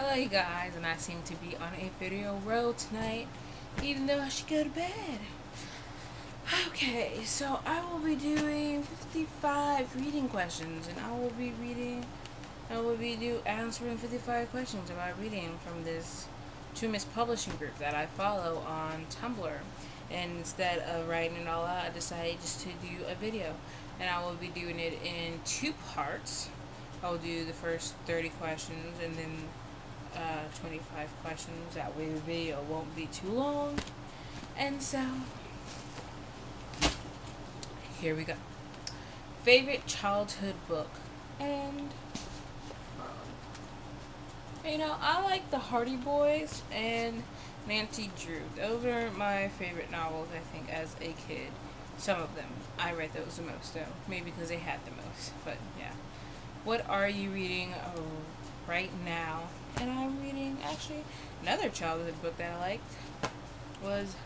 Hello you guys, and I seem to be on a video road tonight, even though I should go to bed. Okay, so I will be doing 55 reading questions, and I will be answering 55 questions about reading from this Timas publishing group that I follow on Tumblr. And instead of writing it all out, I decided just to do a video, and I will be doing it in two parts. I will do the first 30 questions and then 25 questions. That way the video won't be too long. And so, here we go. Favorite childhood book. And, I like the Hardy Boys and Nancy Drew. Those are my favorite novels, I think, as a kid. Some of them. I read those the most, though. Maybe because they had the most. But, yeah. What are you reading right now? And I'm reading, actually, another childhood book that I liked was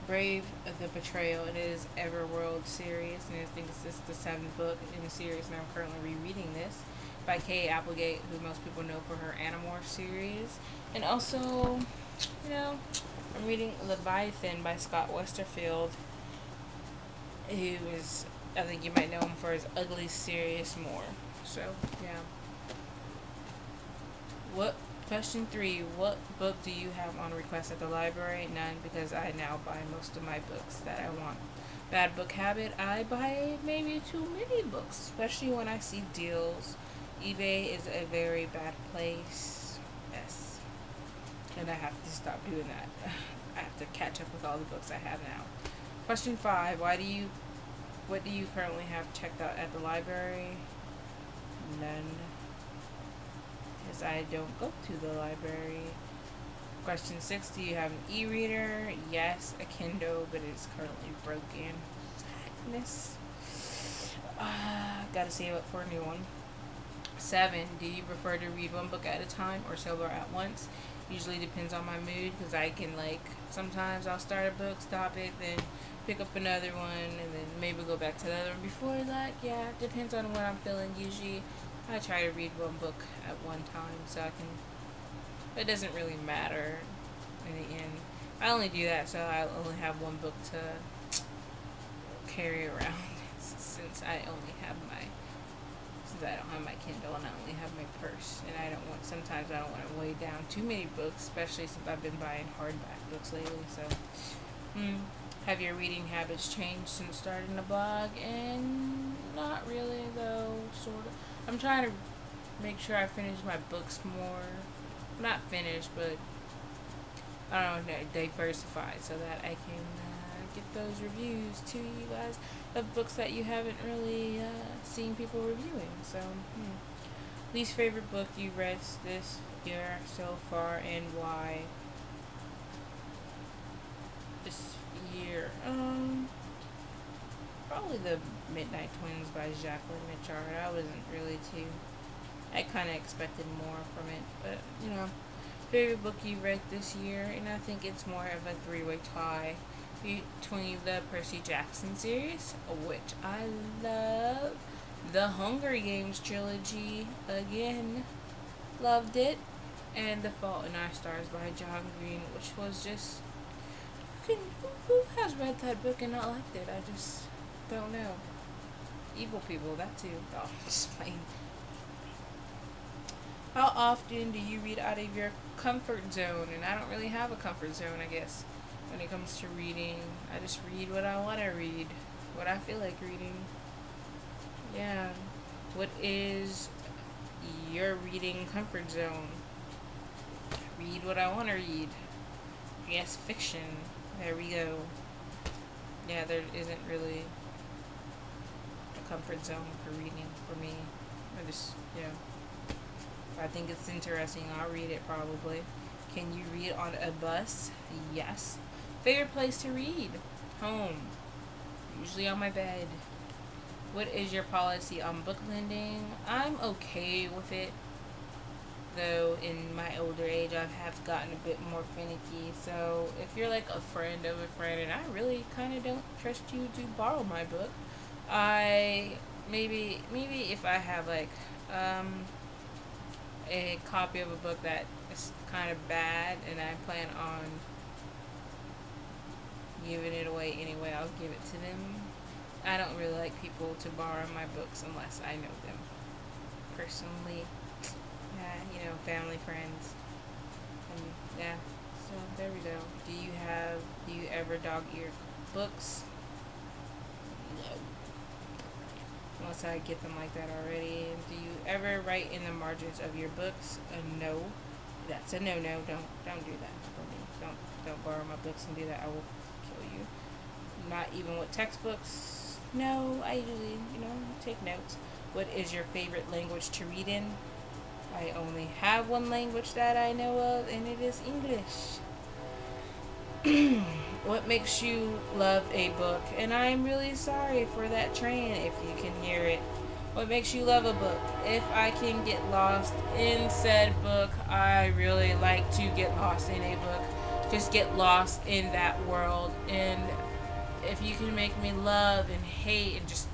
Brave the Betrayal. It is Everworld series, and I think this is the 7th book in the series, and I'm currently rereading this by Kay Applegate, who most people know for her Animorph series. And also, I'm reading Leviathan by Scott Westerfield, who is, I think you might know him for his Ugly Serious More. So, yeah. Question 3. What book do you have on request at the library? None, because I now buy most of my books that I want. Bad book habit. I buy maybe too many books, especially when I see deals. eBay is a very bad place. Yes. And I have to stop doing that. I have to catch up with all the books I have now. Question 5. What do you currently have checked out at the library? None. Because I don't go to the library. Question 6. Do you have an e-reader? Yes, a Kindle, but it's currently broken. Sadness. Gotta save up for a new one. 7. Do you prefer to read one book at a time or several at once? Usually depends on my mood, because I can, sometimes I'll start a book, stop it, then pick up another one, and then maybe go back to the other one before that. Yeah, it depends on what I'm feeling. Usually I try to read one book at one time, so it doesn't really matter in the end. I only do that so I only have one book to carry around since I don't have my Kindle and I only have my purse, and sometimes I don't want to weigh down too many books, especially since I've been buying hardback books lately. So, have your reading habits changed since starting the blog? And not really, though, sort of. I'm trying to make sure I finish my books more. Not finish, but I don't know, diversify so that I can get those reviews to you guys of books that you haven't really seen people reviewing. So, least favorite book you've read this year so far, and why? This year, probably The Midnight Twins by Jacqueline Mitchard. I kind of expected more from it, but, favorite book you read this year, and I think it's more of a three-way tie between the Percy Jackson series, which I love, the Hunger Games trilogy, again, loved it, and The Fault in Our Stars by John Green, which was just, who has read that book and not liked it? I just don't know. Evil people, that too. Oh, just plain. How often do you read out of your comfort zone? And I don't really have a comfort zone, I guess, when it comes to reading. I just read what I want to read, what I feel like reading. Yeah. What is your reading comfort zone? Read what I want to read. Yes, fiction. There we go. Yeah, there isn't really a comfort zone for reading for me. I think it's interesting, I'll read it probably. Can you read on a bus? Yes. Favorite place to read? Home. Usually on my bed. What is your policy on book lending? I'm okay with it, though in my older age I have gotten a bit more finicky. So if you're like a friend of a friend and I really kind of don't trust you to borrow my book, maybe if I have a copy of a book that is kind of bad and I plan on giving it away anyway, I'll give it to them. I don't really like people to borrow my books unless I know them personally. Yeah, family, friends, and yeah. So there we go. Do you ever dog ear books? No. Unless I get them like that already. Do you ever write in the margins of your books? No. That's a no. Don't do that for me. Don't borrow my books and do that. I will kill you. Not even with textbooks. No, I usually, take notes. What is your favorite language to read in? I only have one language that I know of, and it is English. What makes you love a book? And I'm really sorry for that train if you can hear it. What makes you love a book? If I can get lost in said book, I really like to get lost in a book. Just get lost in that world. And if you can make me love and hate and just,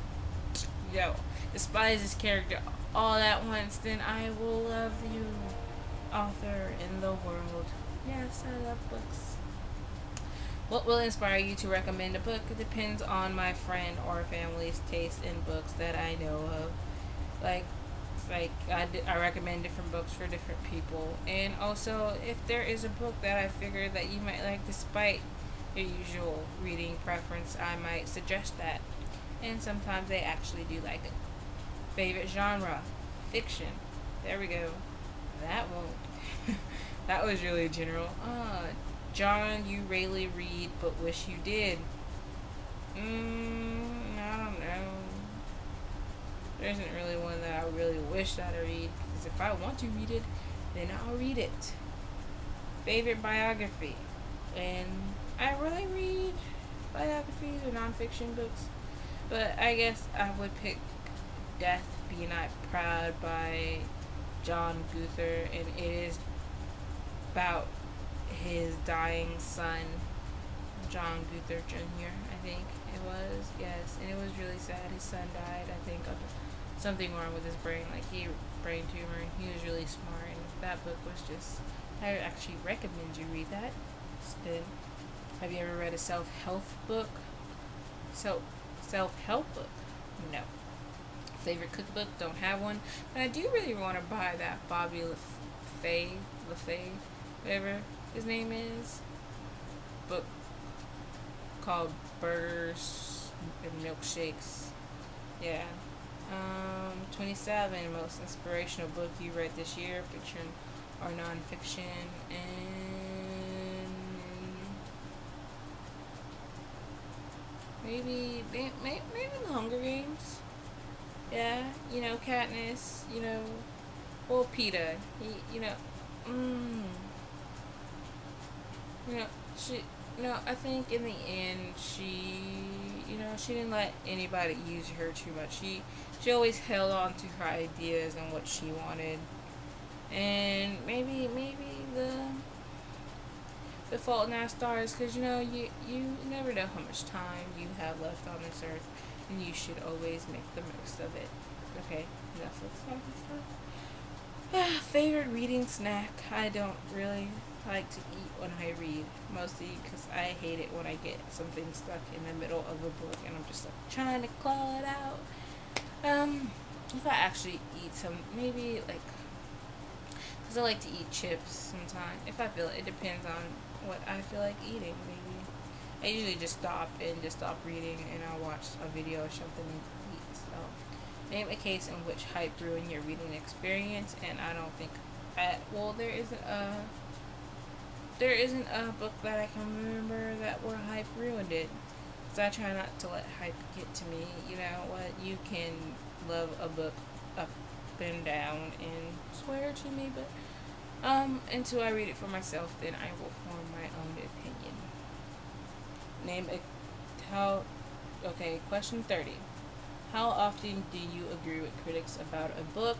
despise this character all at once, then I will love you, author in the world. Yes, I love books. What will inspire you to recommend a book? It depends on my friend or family's taste in books that I know of. Like I recommend different books for different people. And also, if there is a book that I figure that you might like despite your usual reading preference, I might suggest that. And sometimes they actually do like it. Favorite genre? Fiction. There we go. That won't. That was really general. John, you rarely read but wish you did. I don't know. There isn't really one that I really wish that I read, because if I want to read it, then I'll read it. Favorite biography? And I really read biographies or nonfiction books, but I guess I would pick Death Be Not Proud by John Gunther, and it is about his dying son, John Gunther Jr., I think it was. Yes, and it was really sad. His son died, I think, of something wrong with his brain, like he brain tumor, and he was really smart, and that book was just, I actually recommend you read that. It's good. Have you ever read a self-help book? Self-help book? No. Favorite cookbook? Don't have one, but I do really want to buy that Bobby LaFay, whatever his name is, book called Burgers and Milkshakes. Yeah. 27, most inspirational book you read this year, fiction or non-fiction. And maybe The Hunger Games. Yeah, Katniss, well, Peeta, she, I think in the end, she didn't let anybody use her too much. She always held on to her ideas and what she wanted. And maybe the Fault in Our Stars, because, you never know how much time you have left on this earth, and you should always make the most of it. Okay, enough of stuff. Favorite reading snack? I don't really like to eat when I read, mostly because I hate it when I get something stuck in the middle of a book and I'm just like trying to claw it out. If I actually eat some, maybe like, because I like to eat chips sometimes. If I feel it depends on what I feel like eating. Maybe I usually just stop reading and I'll watch a video or something and eat. So, name a case in which hype ruined your reading experience. And I don't think there isn't a book that I can remember that where hype ruined it. So I try not to let hype get to me. You know what? You can love a book up and down and swear to me, but until I read it for myself, then I will form my own opinion. Question 30. How often do you agree with critics about a book?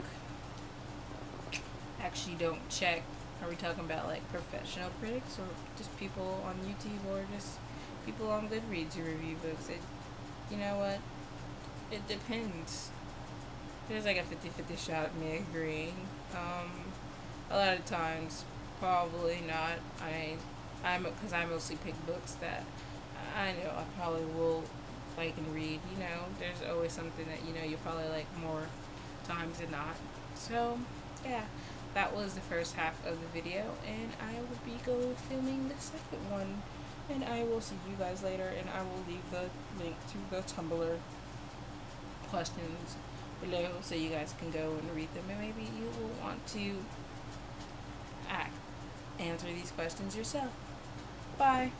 Actually don't check. Are we talking about like professional critics or just people on YouTube or just people on Goodreads who review books? You know what? It depends. There's like a 50-50 shot of me agreeing. a lot of times, probably not. Because I mostly pick books that I know I probably will like and read. There's always something that you'll probably like more times than not. So, yeah, that was the first half of the video, and I will be filming the second one. And I will see you guys later, and I will leave the link to the Tumblr questions below so you guys can go and read them, and maybe you will want to answer these questions yourself. Bye.